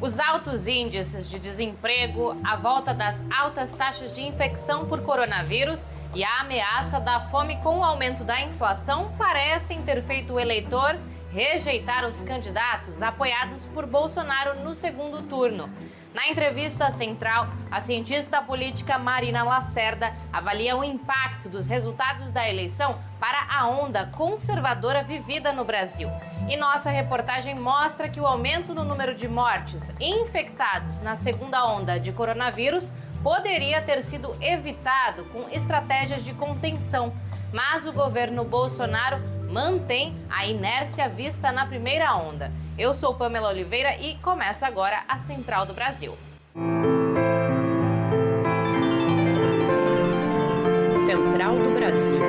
Os altos índices de desemprego, a volta das altas taxas de infecção por coronavírus e a ameaça da fome com o aumento da inflação parecem ter feito o eleitor rejeitar os candidatos apoiados por Bolsonaro no segundo turno. Na entrevista central, a cientista política Marina Lacerda avalia o impacto dos resultados da eleição para a onda conservadora vivida no Brasil. E nossa reportagem mostra que o aumento no número de mortes infectados na segunda onda de coronavírus poderia ter sido evitado com estratégias de contenção. Mas o governo Bolsonaro mantém a inércia vista na primeira onda. Eu sou Pamela Oliveira e começa agora a Central do Brasil. Central do Brasil.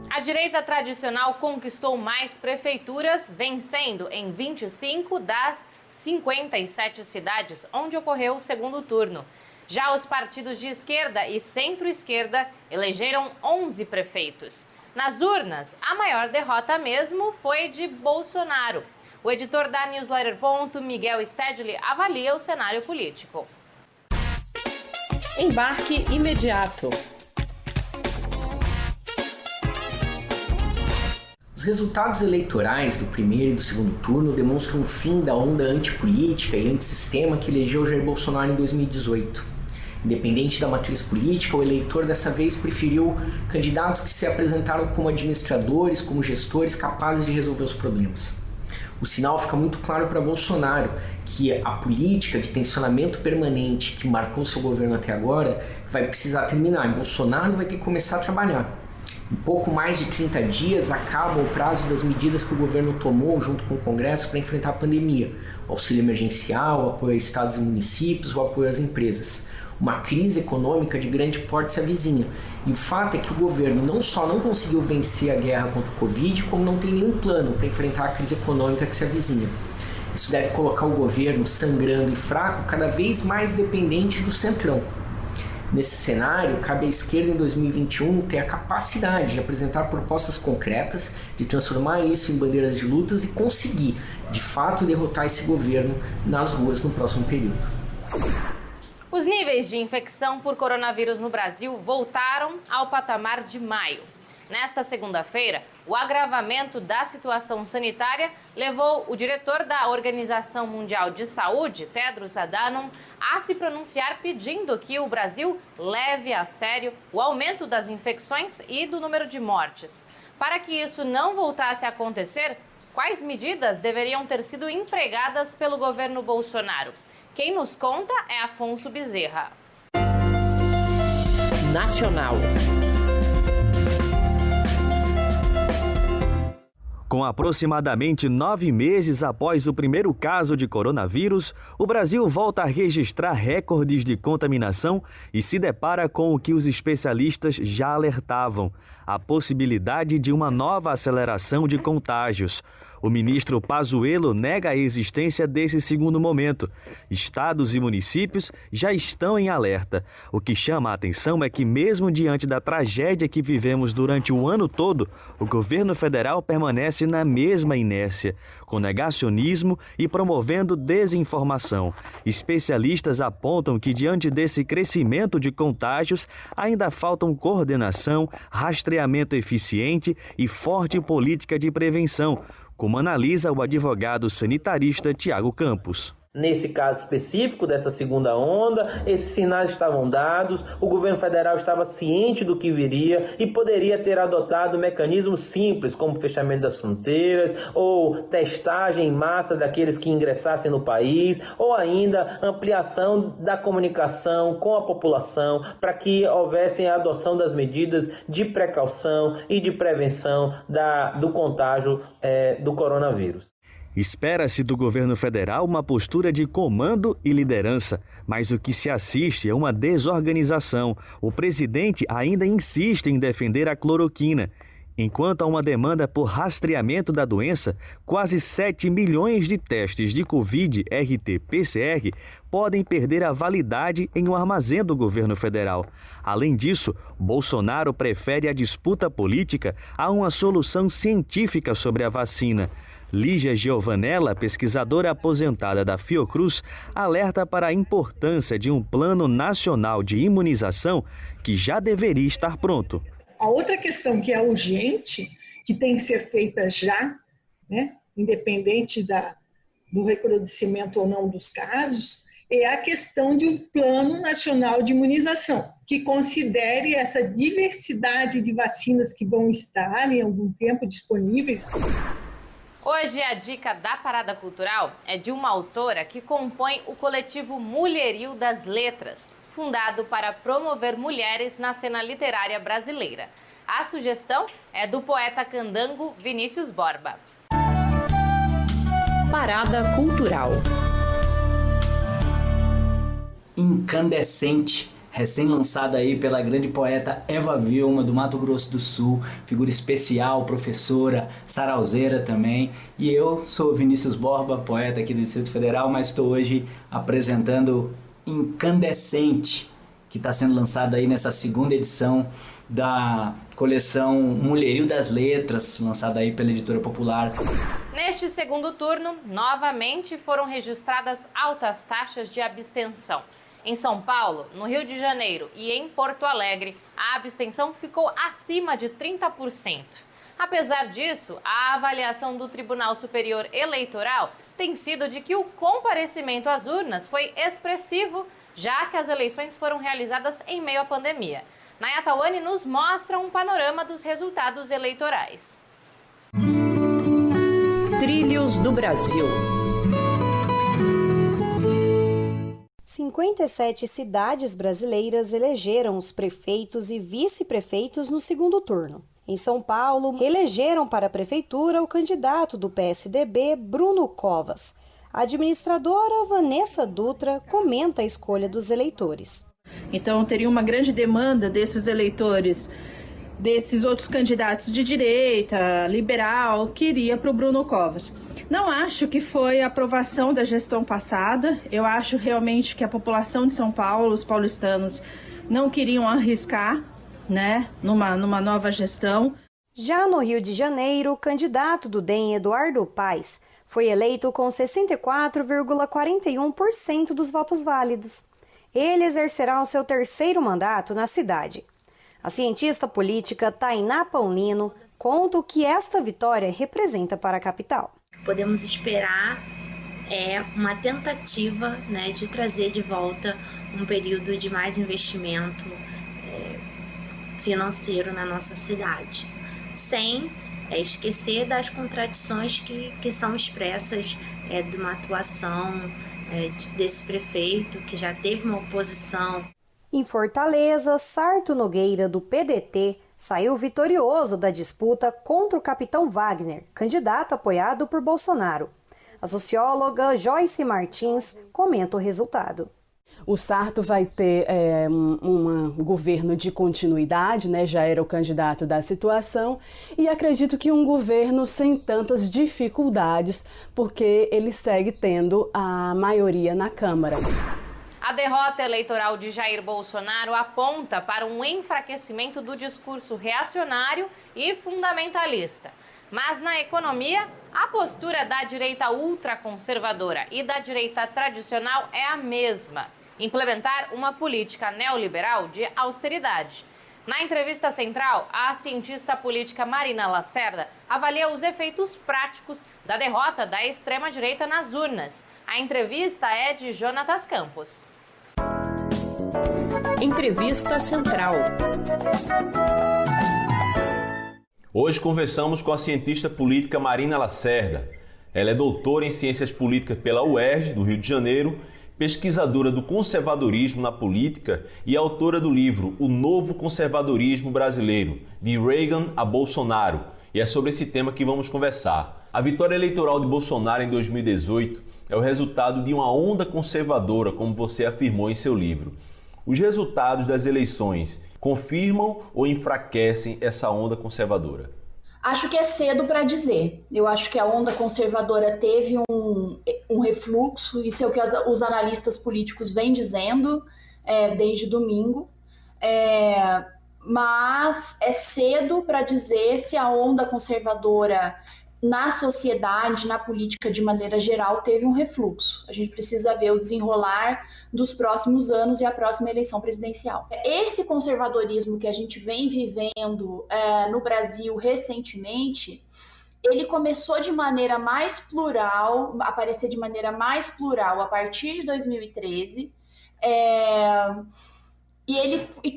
A direita tradicional conquistou mais prefeituras, vencendo em 25 das 57 cidades onde ocorreu o segundo turno. Já os partidos de esquerda e centro-esquerda elegeram 11 prefeitos. Nas urnas, a maior derrota mesmo foi de Bolsonaro. O editor da Newsletter Ponto, Miguel Stedley, avalia o cenário político. Embarque imediato. Os resultados eleitorais do primeiro e do segundo turno demonstram o fim da onda antipolítica e antissistema que elegeu Jair Bolsonaro em 2018. Independente da matriz política, o eleitor dessa vez preferiu candidatos que se apresentaram como administradores, como gestores capazes de resolver os problemas. O sinal fica muito claro para Bolsonaro que a política de tensionamento permanente que marcou seu governo até agora vai precisar terminar e Bolsonaro vai ter que começar a trabalhar. Em pouco mais de 30 dias acaba o prazo das medidas que o governo tomou junto com o Congresso para enfrentar a pandemia. O auxílio emergencial, o apoio a estados e municípios, o apoio às empresas. Uma crise econômica de grande porte se avizinha. E o fato é que o governo não só não conseguiu vencer a guerra contra o Covid, como não tem nenhum plano para enfrentar a crise econômica que se avizinha. Isso deve colocar o governo sangrando e fraco, cada vez mais dependente do centrão. Nesse cenário, cabe à esquerda em 2021 ter a capacidade de apresentar propostas concretas, de transformar isso em bandeiras de lutas e conseguir, de fato, derrotar esse governo nas ruas no próximo período. Os níveis de infecção por coronavírus no Brasil voltaram ao patamar de maio. Nesta segunda-feira, o agravamento da situação sanitária levou o diretor da Organização Mundial de Saúde, Tedros Adhanom, a se pronunciar pedindo que o Brasil leve a sério o aumento das infecções e do número de mortes. Para que isso não voltasse a acontecer, quais medidas deveriam ter sido empregadas pelo governo Bolsonaro? Quem nos conta é Afonso Bezerra. Nacional. Com aproximadamente 9 meses após o primeiro caso de coronavírus, o Brasil volta a registrar recordes de contaminação e se depara com o que os especialistas já alertavam: a possibilidade de uma nova aceleração de contágios. O ministro Pazuello nega a existência desse segundo momento. Estados e municípios já estão em alerta. O que chama a atenção é que, mesmo diante da tragédia que vivemos durante o ano todo, o governo federal permanece na mesma inércia, com negacionismo e promovendo desinformação. Especialistas apontam que, diante desse crescimento de contágios, ainda faltam coordenação, rastreamento eficiente e forte política de prevenção, como analisa o advogado sanitarista Tiago Campos. Nesse caso específico dessa segunda onda, esses sinais estavam dados, o governo federal estava ciente do que viria e poderia ter adotado mecanismos simples, como fechamento das fronteiras, ou testagem em massa daqueles que ingressassem no país, ou ainda ampliação da comunicação com a população, para que houvesse a adoção das medidas de precaução e de prevenção do contágio do coronavírus. Espera-se do governo federal uma postura de comando e liderança, mas o que se assiste é uma desorganização. O presidente ainda insiste em defender a cloroquina. Enquanto há uma demanda por rastreamento da doença, quase 7 milhões de testes de Covid RT-PCR podem perder a validade em um armazém do governo federal. Além disso, Bolsonaro prefere a disputa política a uma solução científica sobre a vacina. Lígia Giovanella, pesquisadora aposentada da Fiocruz, alerta para a importância de um plano nacional de imunização que já deveria estar pronto. A outra questão que é urgente, que tem que ser feita já, né, independente do recrudescimento ou não dos casos, é a questão de um plano nacional de imunização, que considere essa diversidade de vacinas que vão estar em algum tempo disponíveis. Hoje a dica da Parada Cultural é de uma autora que compõe o coletivo Mulherio das Letras, fundado para promover mulheres na cena literária brasileira. A sugestão é do poeta candango Vinícius Borba. Parada Cultural. Incandescente, recém-lançada aí pela grande poeta Eva Vilma, do Mato Grosso do Sul, figura especial, professora, sarauzeira também. E eu sou Vinícius Borba, poeta aqui do Distrito Federal, mas estou hoje apresentando Incandescente, que está sendo lançada aí nessa segunda edição da coleção Mulherio das Letras, lançada aí pela Editora Popular. Neste segundo turno, novamente foram registradas altas taxas de abstenção. Em São Paulo, no Rio de Janeiro e em Porto Alegre, a abstenção ficou acima de 30%. Apesar disso, a avaliação do Tribunal Superior Eleitoral tem sido de que o comparecimento às urnas foi expressivo, já que as eleições foram realizadas em meio à pandemia. Nayata Wani nos mostra um panorama dos resultados eleitorais. Trilhos do Brasil. 57 cidades brasileiras elegeram os prefeitos e vice-prefeitos no segundo turno. Em São Paulo, reelegeram para a prefeitura o candidato do PSDB, Bruno Covas. A administradora Vanessa Dutra comenta a escolha dos eleitores. Então, teria uma grande demanda desses eleitores, desses outros candidatos de direita, liberal, que iria para o Bruno Covas. Não acho que foi a aprovação da gestão passada. Eu acho realmente que a população de São Paulo, os paulistanos, não queriam arriscar, né, numa nova gestão. Já no Rio de Janeiro, o candidato do DEM, Eduardo Paes, foi eleito com 64,41% dos votos válidos. Ele exercerá o seu terceiro mandato na cidade. A cientista política Tainá Paulino conta o que esta vitória representa para a capital. Podemos esperar uma tentativa, né, de trazer de volta um período de mais investimento financeiro na nossa cidade, sem esquecer das contradições que são expressas de uma atuação desse prefeito, que já teve uma oposição. Em Fortaleza, Sarto Nogueira, do PDT, saiu vitorioso da disputa contra o capitão Wagner, candidato apoiado por Bolsonaro. A socióloga Joyce Martins comenta o resultado. O Sarto vai ter um governo de continuidade, né? Já era o candidato da situação, e acredito que um governo sem tantas dificuldades, porque ele segue tendo a maioria na Câmara. A derrota eleitoral de Jair Bolsonaro aponta para um enfraquecimento do discurso reacionário e fundamentalista. Mas na economia, a postura da direita ultraconservadora e da direita tradicional é a mesma: implementar uma política neoliberal de austeridade. Na entrevista central, a cientista política Marina Lacerda avalia os efeitos práticos da derrota da extrema-direita nas urnas. A entrevista é de Jonatas Campos. Entrevista Central. Hoje conversamos com a cientista política Marina Lacerda. Ela é doutora em Ciências Políticas pela UERJ, do Rio de Janeiro, pesquisadora do conservadorismo na política e autora do livro O Novo Conservadorismo Brasileiro, de Reagan a Bolsonaro. E é sobre esse tema que vamos conversar. A vitória eleitoral de Bolsonaro em 2018 é o resultado de uma onda conservadora, como você afirmou em seu livro. Os resultados das eleições confirmam ou enfraquecem essa onda conservadora? Acho que é cedo para dizer. Eu acho que a onda conservadora teve um refluxo, isso é o que os analistas políticos vêm dizendo desde domingo, mas é cedo para dizer se a onda conservadora na sociedade, na política de maneira geral, teve um refluxo. A gente precisa ver o desenrolar dos próximos anos e a próxima eleição presidencial. Esse conservadorismo que a gente vem vivendo no Brasil recentemente, ele começou de maneira mais plural, aparecer de maneira mais plural a partir de 2013, e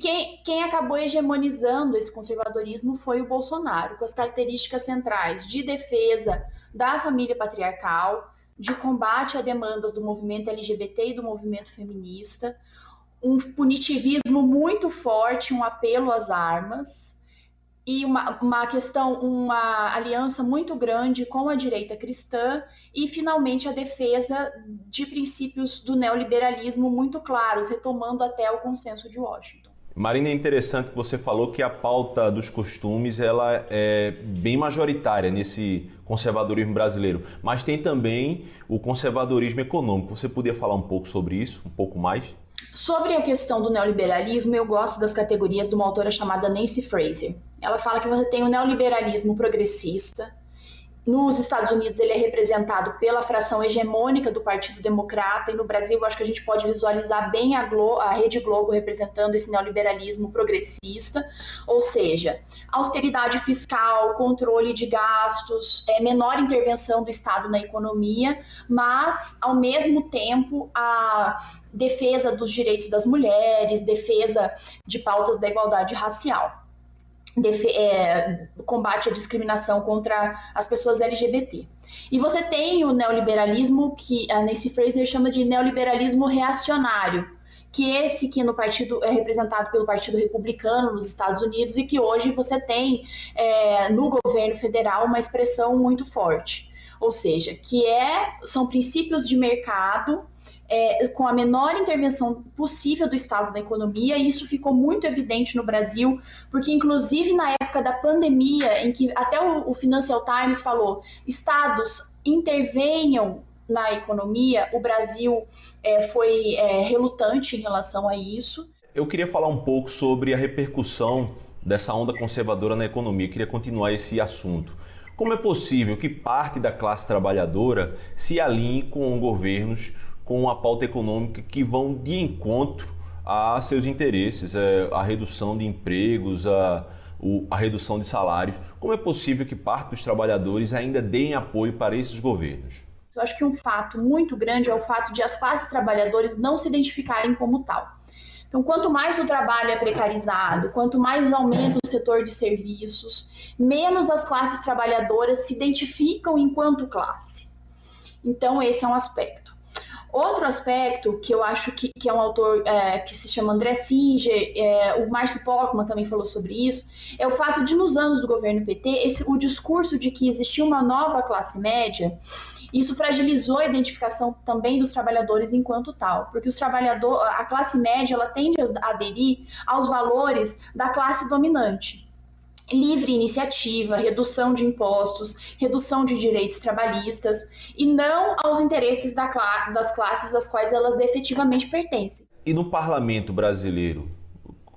quem acabou hegemonizando esse conservadorismo foi o Bolsonaro, com as características centrais de defesa da família patriarcal, de combate a demandas do movimento LGBT e do movimento feminista, um punitivismo muito forte, um apelo às armas, e uma aliança muito grande com a direita cristã e, finalmente, a defesa de princípios do neoliberalismo muito claros, retomando até o consenso de Washington. Marina, é interessante que você falou que a pauta dos costumes ela é bem majoritária nesse conservadorismo brasileiro, mas tem também o conservadorismo econômico. Você poderia falar um pouco sobre isso, um pouco mais? Sobre a questão do neoliberalismo, eu gosto das categorias de uma autora chamada Nancy Fraser. Ela fala que você tem o neoliberalismo progressista. Nos Estados Unidos ele é representado pela fração hegemônica do Partido Democrata, e no Brasil eu acho que a gente pode visualizar bem a Rede Globo representando esse neoliberalismo progressista, ou seja, austeridade fiscal, controle de gastos, menor intervenção do Estado na economia, mas ao mesmo tempo a defesa dos direitos das mulheres, defesa de pautas da igualdade racial. Combate à discriminação contra as pessoas LGBT. E você tem o neoliberalismo, que a Nancy Fraser chama de neoliberalismo reacionário, que no partido é representado pelo Partido Republicano nos Estados Unidos e que hoje você tem no governo federal uma expressão muito forte. Ou seja, são princípios de mercado com a menor intervenção possível do Estado na economia, e isso ficou muito evidente no Brasil, porque inclusive na época da pandemia, em que até o Financial Times falou, estados intervenham na economia, o Brasil foi relutante em relação a isso. Eu queria falar um pouco sobre a repercussão dessa onda conservadora na economia, eu queria continuar esse assunto. Como é possível que parte da classe trabalhadora se alinhe com governos com uma pauta econômica que vão de encontro a seus interesses, a redução de empregos, a redução de salários? Como é possível que parte dos trabalhadores ainda deem apoio para esses governos? Eu acho que um fato muito grande é o fato de as classes trabalhadoras não se identificarem como tal. Então, quanto mais o trabalho é precarizado, quanto mais aumenta o setor de serviços, menos as classes trabalhadoras se identificam enquanto classe. Então, esse é um aspecto. Outro aspecto que eu acho que é um autor que se chama André Singer, o Márcio Pockmann também falou sobre isso, é o fato de, nos anos do governo PT, o discurso de que existia uma nova classe média, isso fragilizou a identificação também dos trabalhadores enquanto tal, porque a classe média ela tende a aderir aos valores da classe dominante. Livre iniciativa, redução de impostos, redução de direitos trabalhistas e não aos interesses das classes às quais elas efetivamente pertencem. E no parlamento brasileiro,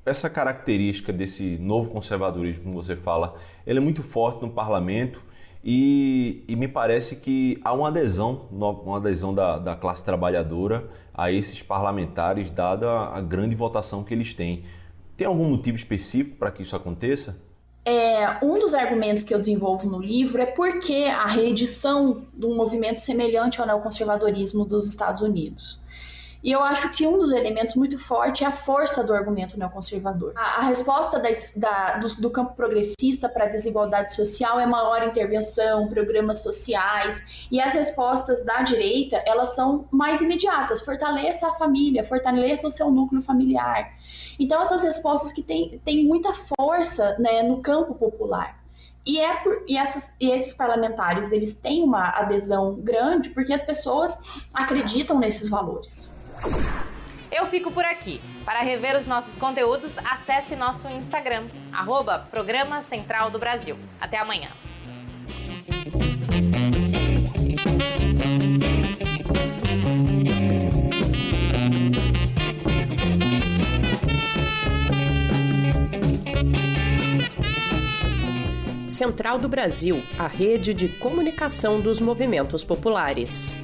essa característica desse novo conservadorismo que você fala, ela é muito forte no parlamento e me parece que há uma adesão da classe trabalhadora a esses parlamentares, dada a grande votação que eles têm. Tem algum motivo específico para que isso aconteça? Um dos argumentos que eu desenvolvo no livro é porque a reedição de um movimento semelhante ao neoconservadorismo dos Estados Unidos. E eu acho que um dos elementos muito fortes é a força do argumento neoconservador. A resposta do campo progressista para a desigualdade social é maior intervenção, programas sociais, e as respostas da direita, elas são mais imediatas, fortaleça a família, fortaleça o seu núcleo familiar. Então essas respostas que têm muita força, né, no campo popular. E esses parlamentares, eles têm uma adesão grande porque as pessoas acreditam nesses valores. Eu fico por aqui. Para rever os nossos conteúdos, acesse nosso Instagram, @Programa Central do Brasil. Até amanhã. Central do Brasil, a rede de comunicação dos movimentos populares.